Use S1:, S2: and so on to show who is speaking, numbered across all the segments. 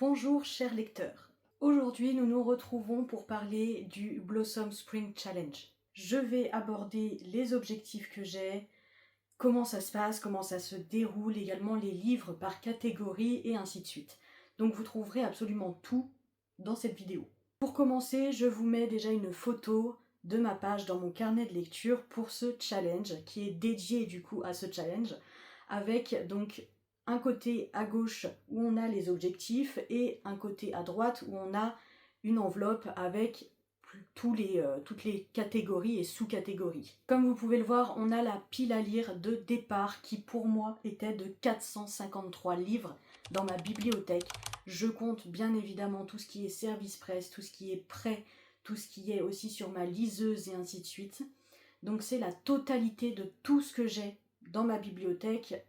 S1: Bonjour chers lecteurs. Aujourd'hui nous nous retrouvons pour parler du Blossom Spring Challenge. Je vais aborder les objectifs que j'ai, comment ça se passe, comment ça se déroule, également les livres par catégorie et ainsi de suite. Donc vous trouverez absolument tout dans cette vidéo. Pour commencer, je vous mets déjà une photo de ma page dans mon carnet de lecture pour ce challenge qui est dédié du coup à ce challenge avec donc un côté à gauche où on a les objectifs et un côté à droite où on a une enveloppe avec toutes les catégories et sous-catégories. Comme vous pouvez le voir, on a la pile à lire de départ qui pour moi était de 453 livres dans ma bibliothèque. Je compte bien évidemment tout ce qui est service presse, tout ce qui est prêt, tout ce qui est aussi sur ma liseuse et ainsi de suite. Donc c'est la totalité de tout ce que j'ai dans ma bibliothèque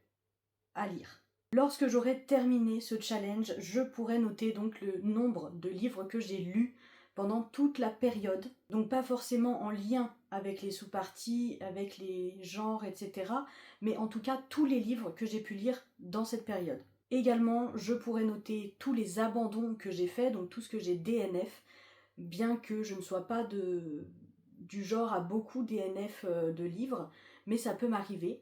S1: à lire. Lorsque j'aurai terminé ce challenge, je pourrai noter donc le nombre de livres que j'ai lus pendant toute la période, donc pas forcément en lien avec les sous-parties, avec les genres, etc., mais en tout cas tous les livres que j'ai pu lire dans cette période. Également, je pourrai noter tous les abandons que j'ai faits, donc tout ce que j'ai DNF, bien que je ne sois pas du genre à beaucoup DNF de livres, mais ça peut m'arriver.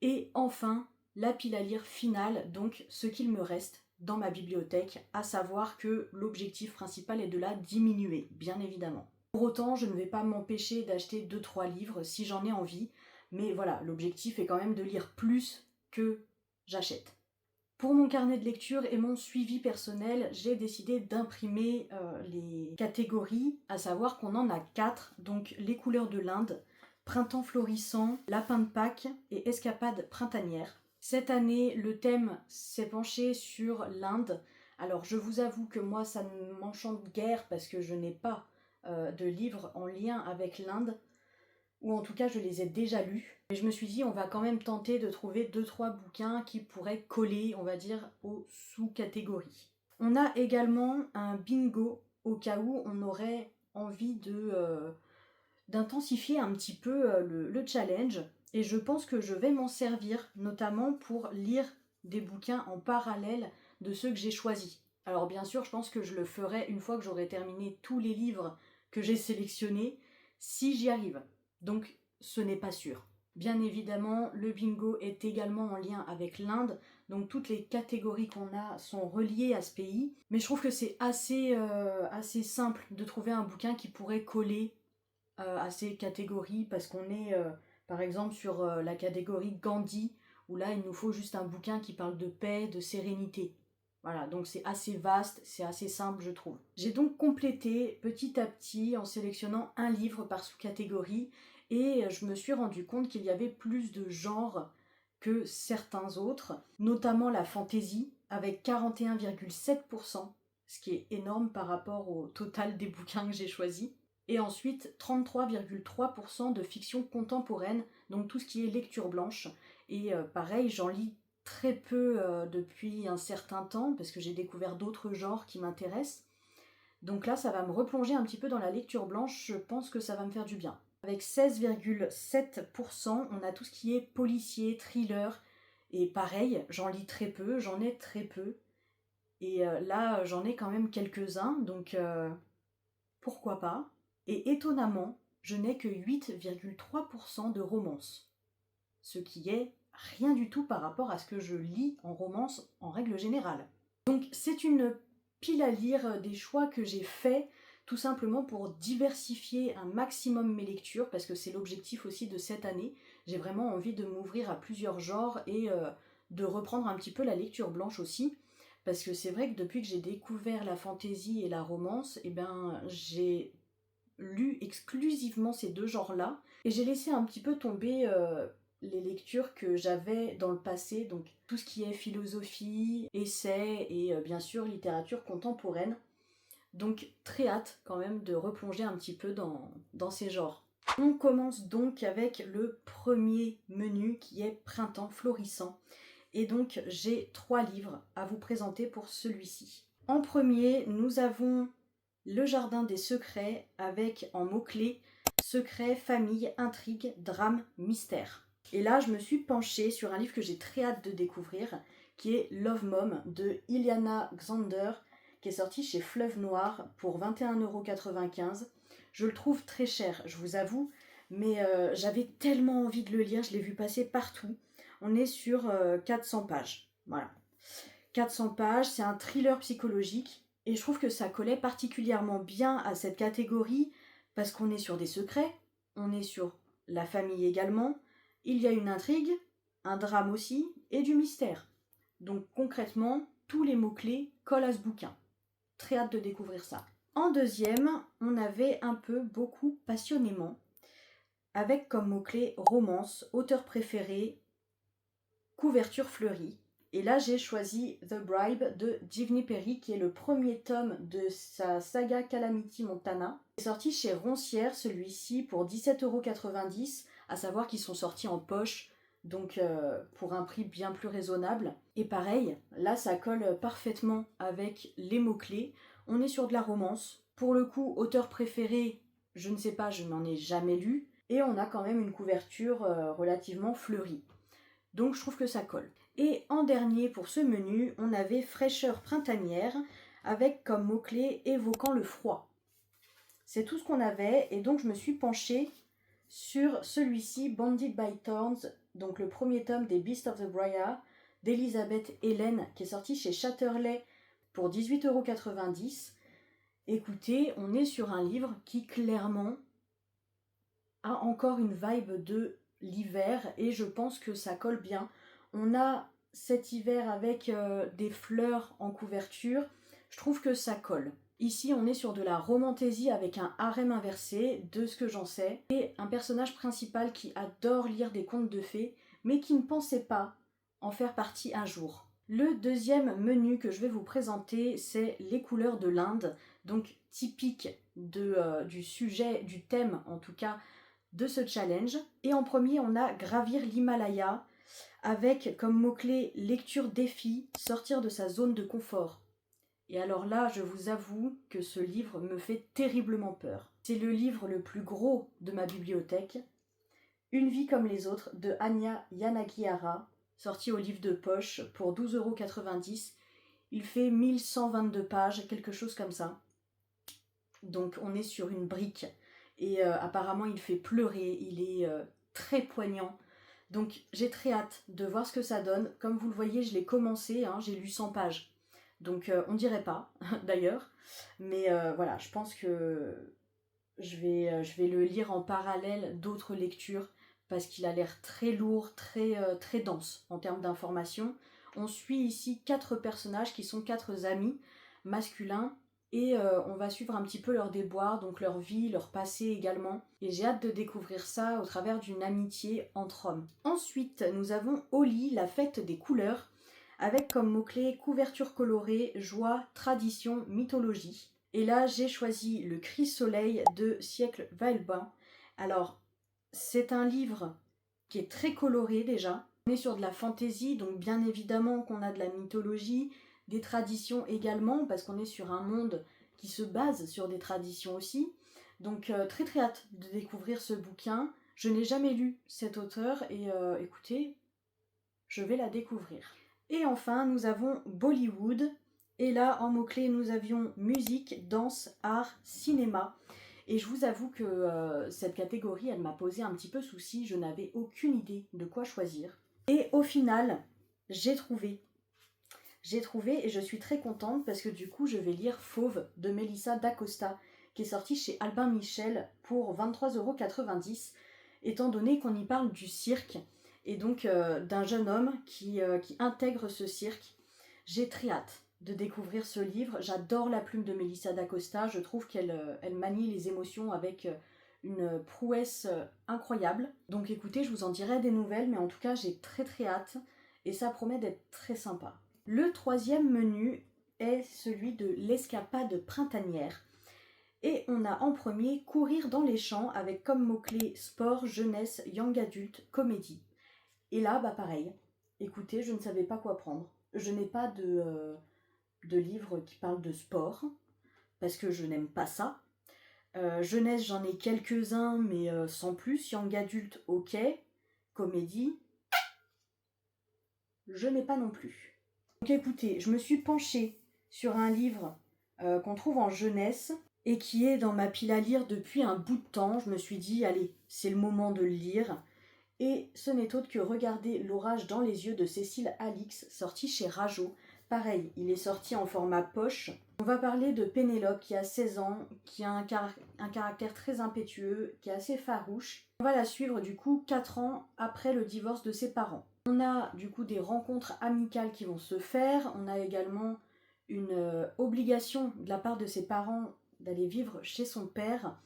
S1: Et enfin, la pile à lire finale, donc ce qu'il me reste dans ma bibliothèque, à savoir que l'objectif principal est de la diminuer, bien évidemment. Pour autant, je ne vais pas m'empêcher d'acheter 2-3 livres si j'en ai envie, mais voilà, l'objectif est quand même de lire plus que j'achète. Pour mon carnet de lecture et mon suivi personnel, j'ai décidé d'imprimer les catégories, à savoir qu'on en a 4, donc les couleurs de l'Inde, Printemps florissant, Lapin de Pâques et Escapade printanière. Cette année, le thème s'est penché sur l'Inde. Alors je vous avoue que moi ça ne m'enchante guère parce que je n'ai pas de livres en lien avec l'Inde, ou en tout cas je les ai déjà lus. Mais je me suis dit on va quand même tenter de trouver 2-3 bouquins qui pourraient coller, on va dire, aux sous-catégories. On a également un bingo au cas où on aurait envie d'intensifier un petit peu le challenge, et je pense que je vais m'en servir notamment pour lire des bouquins en parallèle de ceux que j'ai choisis. Alors bien sûr, je pense que je le ferai une fois que j'aurai terminé tous les livres que j'ai sélectionnés, si j'y arrive. Donc ce n'est pas sûr. Bien évidemment, le bingo est également en lien avec l'Inde, donc toutes les catégories qu'on a sont reliées à ce pays. Mais je trouve que c'est assez simple de trouver un bouquin qui pourrait coller à ces catégories, parce qu'on est par exemple sur la catégorie Gandhi, où là il nous faut juste un bouquin qui parle de paix, de sérénité. Voilà, donc c'est assez vaste, c'est assez simple je trouve. J'ai donc complété petit à petit en sélectionnant un livre par sous-catégorie, et je me suis rendu compte qu'il y avait plus de genres que certains autres, notamment la fantasy avec 41,7%, ce qui est énorme par rapport au total des bouquins que j'ai choisis. Et ensuite 33,3% de fiction contemporaine, donc tout ce qui est lecture blanche. Et pareil, j'en lis très peu depuis un certain temps, parce que j'ai découvert d'autres genres qui m'intéressent. Donc là, ça va me replonger un petit peu dans la lecture blanche, je pense que ça va me faire du bien. Avec 16,7%, on a tout ce qui est policier, thriller, et pareil, j'en lis très peu, j'en ai très peu. Et là, j'en ai quand même quelques-uns, donc pourquoi pas. Et étonnamment, je n'ai que 8,3% de romance, ce qui est rien du tout par rapport à ce que je lis en romance en règle générale. Donc c'est une pile à lire des choix que j'ai faits tout simplement pour diversifier un maximum mes lectures, parce que c'est l'objectif aussi de cette année. J'ai vraiment envie de m'ouvrir à plusieurs genres et de reprendre un petit peu la lecture blanche aussi, parce que c'est vrai que depuis que j'ai découvert la fantasy et la romance, j'ai lu exclusivement ces deux genres-là, et j'ai laissé un petit peu tomber les lectures que j'avais dans le passé, donc tout ce qui est philosophie, essai et bien sûr littérature contemporaine. Donc très hâte quand même de replonger un petit peu dans ces genres. On commence donc avec le premier menu qui est Printemps florissant. Et donc j'ai 3 livres à vous présenter pour celui-ci. En premier, nous avons Le Jardin des secrets, avec en mots-clés secret, famille, intrigue, drame, mystère. Et là, je me suis penchée sur un livre que j'ai très hâte de découvrir, qui est Love Mom de Iliana Xander, qui est sorti chez Fleuve Noir pour 21,95 €. Je le trouve très cher, je vous avoue, mais j'avais tellement envie de le lire, je l'ai vu passer partout. On est sur 400 pages, voilà. 400 pages, c'est un thriller psychologique, et je trouve que ça collait particulièrement bien à cette catégorie, parce qu'on est sur des secrets, on est sur la famille également, il y a une intrigue, un drame aussi, et du mystère. Donc concrètement, tous les mots-clés collent à ce bouquin. Très hâte de découvrir ça. En deuxième, on avait un peu beaucoup passionnément, avec comme mot-clé romance, auteur préféré, couverture fleurie. Et là, j'ai choisi The Bribe de Givenchy Perry, qui est le premier tome de sa saga Calamity Montana. Il est sorti chez Roncière, celui-ci, pour 17,90 €, à savoir qu'ils sont sortis en poche, donc pour un prix bien plus raisonnable. Et pareil, là, ça colle parfaitement avec les mots-clés. On est sur de la romance. Pour le coup, auteur préféré, je ne sais pas, je n'en ai jamais lu. Et on a quand même une couverture relativement fleurie. Donc je trouve que ça colle. Et en dernier pour ce menu, on avait fraîcheur printanière avec comme mot-clé évoquant le froid. C'est tout ce qu'on avait et donc je me suis penchée sur celui-ci, Banded by Thorns, donc le premier tome des Beasts of the Briar d'Elisabeth Hélène qui est sorti chez Chatterley pour 18,90 €. Écoutez, on est sur un livre qui clairement a encore une vibe de l'hiver et je pense que ça colle bien. On a cet hiver avec des fleurs en couverture, je trouve que ça colle. Ici on est sur de la romantaisie avec un harem inversé, de ce que j'en sais, et un personnage principal qui adore lire des contes de fées, mais qui ne pensait pas en faire partie un jour. Le deuxième menu que je vais vous présenter, c'est les couleurs de l'Inde, donc typique du sujet, du thème en tout cas, de ce challenge. Et en premier, on a Gravir l'Himalaya, avec comme mot-clé lecture défi, sortir de sa zone de confort. Et alors là, je vous avoue que ce livre me fait terriblement peur. C'est le livre le plus gros de ma bibliothèque. Une vie comme les autres de Anya Yanagihara, sorti au livre de poche pour 12,90 €. Il fait 1122 pages, quelque chose comme ça. Donc on est sur une brique. Et apparemment il fait pleurer, il est très poignant. Donc j'ai très hâte de voir ce que ça donne. Comme vous le voyez, je l'ai commencé, hein, j'ai lu 100 pages. Donc on dirait pas, d'ailleurs. Mais voilà, je pense que je vais le lire en parallèle d'autres lectures parce qu'il a l'air très lourd, très dense en termes d'informations. On suit ici 4 personnages qui sont 4 amis masculins et on va suivre un petit peu leurs déboires, donc leur vie, leur passé également. Et j'ai hâte de découvrir ça au travers d'une amitié entre hommes. Ensuite, nous avons Holi, la fête des couleurs, avec comme mot-clé couverture colorée, joie, tradition, mythologie. Et là, j'ai choisi Le Cri Soleil de Siècle Vailbin. Alors, c'est un livre qui est très coloré déjà. On est sur de la fantaisie, donc bien évidemment qu'on a de la mythologie, des traditions également, parce qu'on est sur un monde qui se base sur des traditions aussi. Donc très très hâte de découvrir ce bouquin. Je n'ai jamais lu cet auteur et écoutez, je vais la découvrir. Et enfin, nous avons Bollywood. Et là, en mots-clés, nous avions musique, danse, art, cinéma. Et je vous avoue que cette catégorie, elle m'a posé un petit peu souci. Je n'avais aucune idée de quoi choisir. Et au final, j'ai trouvé et je suis très contente parce que du coup, je vais lire Fauve de Melissa d'Acosta, qui est sorti chez Albin Michel pour 23,90 €, étant donné qu'on y parle du cirque et donc d'un jeune homme qui intègre ce cirque. J'ai très hâte de découvrir ce livre. J'adore la plume de Melissa d'Acosta. Je trouve qu'elle elle manie les émotions avec une prouesse incroyable. Donc écoutez, je vous en dirai des nouvelles, mais en tout cas, j'ai très très hâte et ça promet d'être très sympa. Le troisième menu est celui de l'escapade printanière. Et on a en premier Courir dans les champs avec comme mot-clé sport, jeunesse, young adulte, comédie. Et là, bah pareil, écoutez, je ne savais pas quoi prendre. Je n'ai pas de livre qui parle de sport, parce que je n'aime pas ça. Jeunesse, j'en ai quelques-uns, mais sans plus. Young adulte, ok. Comédie, je n'ai pas non plus. Donc écoutez, je me suis penchée sur un livre qu'on trouve en jeunesse et qui est dans ma pile à lire depuis un bout de temps. Je me suis dit, allez, c'est le moment de le lire. Et ce n'est autre que Regarder l'orage dans les yeux de Cécile Alix, sorti chez Rajo. Pareil, il est sorti en format poche. On va parler de Pénélope qui a 16 ans, qui a un caractère très impétueux, qui est assez farouche. On va la suivre du coup 4 ans après le divorce de ses parents. On a du coup des rencontres amicales qui vont se faire. On a également une obligation de la part de ses parents d'aller vivre chez son père,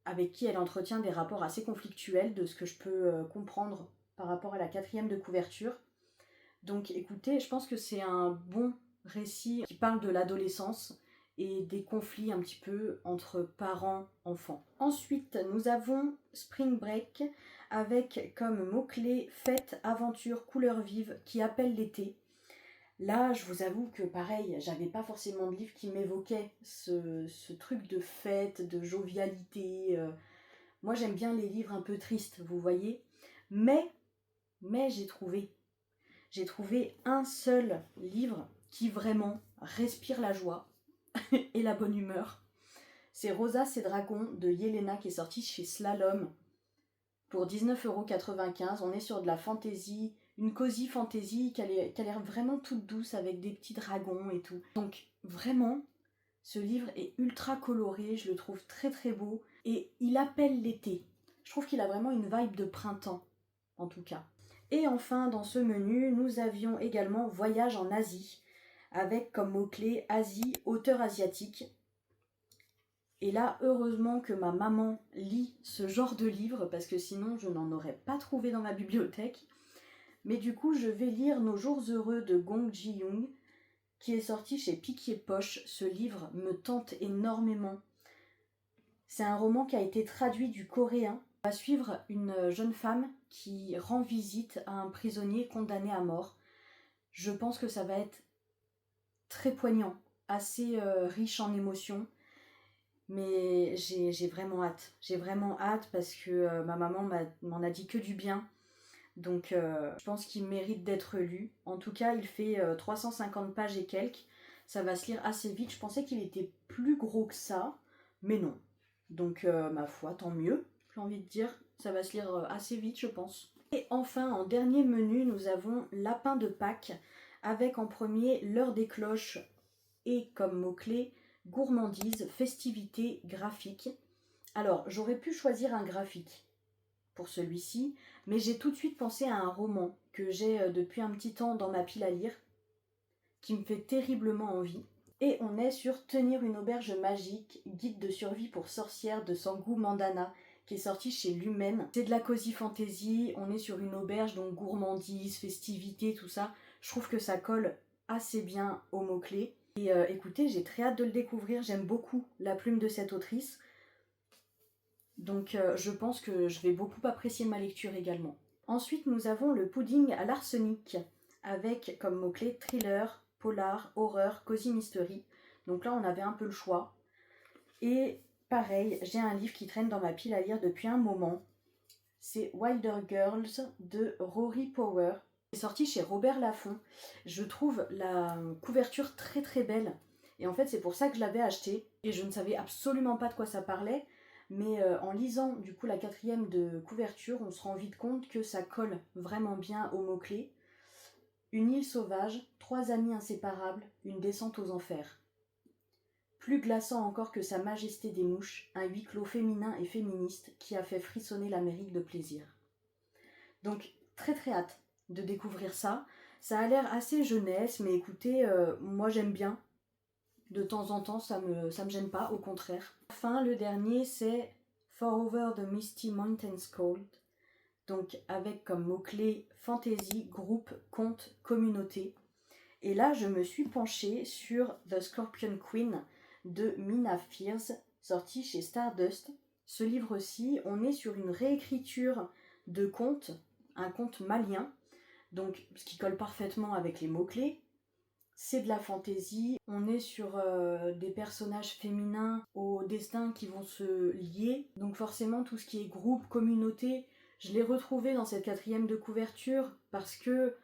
S1: avec qui elle entretient des rapports assez conflictuels, de ce que je peux comprendre par rapport à la 4e de couverture. Donc écoutez, je pense que c'est un bon récit qui parle de l'adolescence et des conflits un petit peu entre parents-enfants. Ensuite, nous avons Spring Break avec comme mot-clé fête, aventure, couleurs vives qui appellent l'été. Là, je vous avoue que pareil, j'avais pas forcément de livre qui m'évoquait ce truc de fête, de jovialité. Moi, j'aime bien les livres un peu tristes, vous voyez. Mais j'ai trouvé un seul livre qui vraiment respire la joie et la bonne humeur. C'est Rosas et Dragons de Yelena qui est sorti chez Slalom pour 19,95 €. On est sur de la fantasy, une cosy fantasy qui a l'air vraiment toute douce avec des petits dragons et tout. Donc vraiment, ce livre est ultra coloré, je le trouve très très beau et il appelle l'été. Je trouve qu'il a vraiment une vibe de printemps, en tout cas. Et enfin, dans ce menu, nous avions également Voyage en Asie, avec comme mot-clé Asie, auteur asiatique. Et là, heureusement que ma maman lit ce genre de livre, parce que sinon je n'en aurais pas trouvé dans ma bibliothèque. Mais du coup, je vais lire Nos jours heureux de Gong Ji-young, qui est sorti chez Piquier Poche. Ce livre me tente énormément. C'est un roman qui a été traduit du coréen. On va suivre une jeune femme qui rend visite à un prisonnier condamné à mort. Je pense que ça va être très poignant, assez riche en émotions. Mais j'ai vraiment hâte. J'ai vraiment hâte parce que ma maman m'en a dit que du bien. Donc je pense qu'il mérite d'être lu. En tout cas, il fait 350 pages et quelques. Ça va se lire assez vite. Je pensais qu'il était plus gros que ça, mais non. Donc ma foi, tant mieux, j'ai envie de dire. Ça va se lire assez vite, je pense. Et enfin, en dernier menu, nous avons Lapin de Pâques, avec en premier L'heure des cloches et comme mot-clé gourmandise, festivité, graphique. Alors, j'aurais pu choisir un graphique pour celui-ci, mais j'ai tout de suite pensé à un roman que j'ai depuis un petit temps dans ma pile à lire, qui me fait terriblement envie. Et on est sur Tenir une auberge magique, guide de survie pour sorcières de Sangou Mandana, qui est sorti chez Lumen. C'est de la cosy fantasy, on est sur une auberge, donc gourmandise, festivité, tout ça. Je trouve que ça colle assez bien aux mots-clés. Et écoutez, j'ai très hâte de le découvrir, j'aime beaucoup la plume de cette autrice. Donc je pense que je vais beaucoup apprécier ma lecture également. Ensuite, nous avons Le pudding à l'arsenic, avec comme mot-clé thriller, polar, horreur, cosy mystery. Donc là, on avait un peu le choix. Et pareil, j'ai un livre qui traîne dans ma pile à lire depuis un moment. C'est Wilder Girls de Rory Power. C'est sorti chez Robert Laffont. Je trouve la couverture très très belle. Et en fait, c'est pour ça que je l'avais acheté. Et je ne savais absolument pas de quoi ça parlait. Mais en lisant du coup la 4e de couverture, on se rend vite compte que ça colle vraiment bien aux mots-clés. Une île sauvage, 3 amis inséparables, une descente aux enfers. Plus glaçant encore que Sa Majesté des Mouches, un huis clos féminin et féministe qui a fait frissonner l'Amérique de plaisir. Donc très très hâte de découvrir ça. Ça a l'air assez jeunesse, mais écoutez, moi j'aime bien. De temps en temps, ça me gêne pas, au contraire. Enfin, le dernier, c'est For Over the Misty Mountains Cold. Donc avec comme mot-clé fantasy, groupe, conte, communauté. Et là, je me suis penchée sur The Scorpion Queen de Mina Fierce, sorti chez Stardust. Ce livre-ci, on est sur une réécriture de conte, un conte malien, donc ce qui colle parfaitement avec les mots-clés. C'est de la fantaisie, on est sur des personnages féminins au destin qui vont se lier. Donc forcément tout ce qui est groupe, communauté, je l'ai retrouvé dans cette 4e de couverture parce que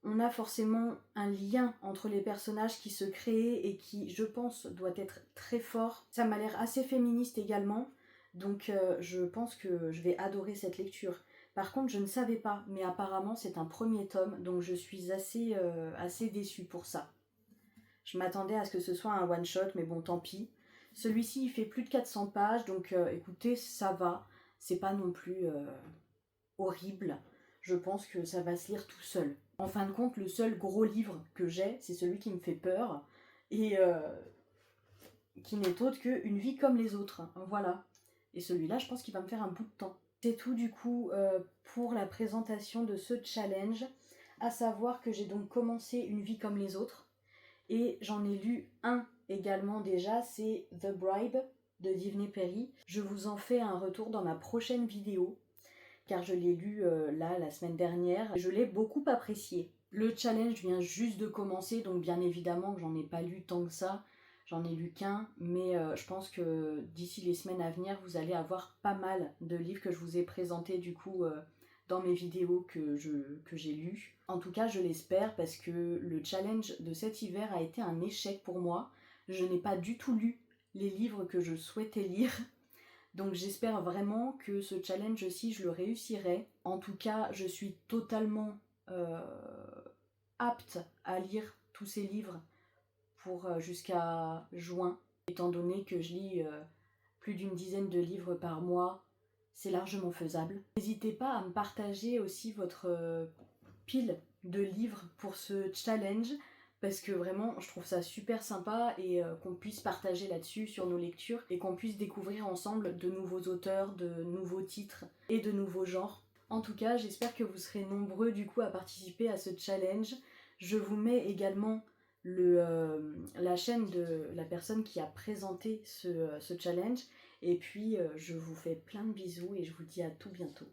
S1: on a forcément un lien entre les personnages qui se créent et qui, je pense, doit être très fort. Ça m'a l'air assez féministe également, donc je pense que je vais adorer cette lecture. Par contre, je ne savais pas, mais apparemment c'est un premier tome, donc je suis assez déçue pour ça. Je m'attendais à ce que ce soit un one-shot, mais bon, tant pis. Celui-ci, il fait plus de 400 pages, donc écoutez, ça va. C'est pas non plus horrible. Je pense que ça va se lire tout seul. En fin de compte, le seul gros livre que j'ai, c'est celui qui me fait peur, et qui n'est autre que Une vie comme les autres. Voilà. Et celui-là, je pense qu'il va me faire un bout de temps. C'est tout du coup pour la présentation de ce challenge, à savoir que j'ai donc commencé Une vie comme les autres, et j'en ai lu un également déjà, c'est The Bribe de Divney Perry. Je vous en fais un retour dans ma prochaine vidéo, car je l'ai lu là la semaine dernière, et je l'ai beaucoup apprécié. Le challenge vient juste de commencer, donc bien évidemment que j'en ai pas lu tant que ça, j'en ai lu qu'un, mais je pense que d'ici les semaines à venir, vous allez avoir pas mal de livres que je vous ai présentés du coup dans mes vidéos que j'ai lues. En tout cas, je l'espère, parce que le challenge de cet hiver a été un échec pour moi. Je n'ai pas du tout lu les livres que je souhaitais lire. Donc j'espère vraiment que ce challenge aussi, je le réussirai. En tout cas, je suis totalement euh, apte à lire tous ces livres pour jusqu'à juin, étant donné que je lis plus d'une dizaine de livres par mois, c'est largement faisable. N'hésitez pas à me partager aussi votre pile de livres pour ce challenge, parce que vraiment je trouve ça super sympa, et qu'on puisse partager là-dessus sur nos lectures, et qu'on puisse découvrir ensemble de nouveaux auteurs, de nouveaux titres et de nouveaux genres. En tout cas, j'espère que vous serez nombreux du coup à participer à ce challenge. Je vous mets également la chaîne de la personne qui a présenté ce challenge, et puis je vous fais plein de bisous et je vous dis à tout bientôt.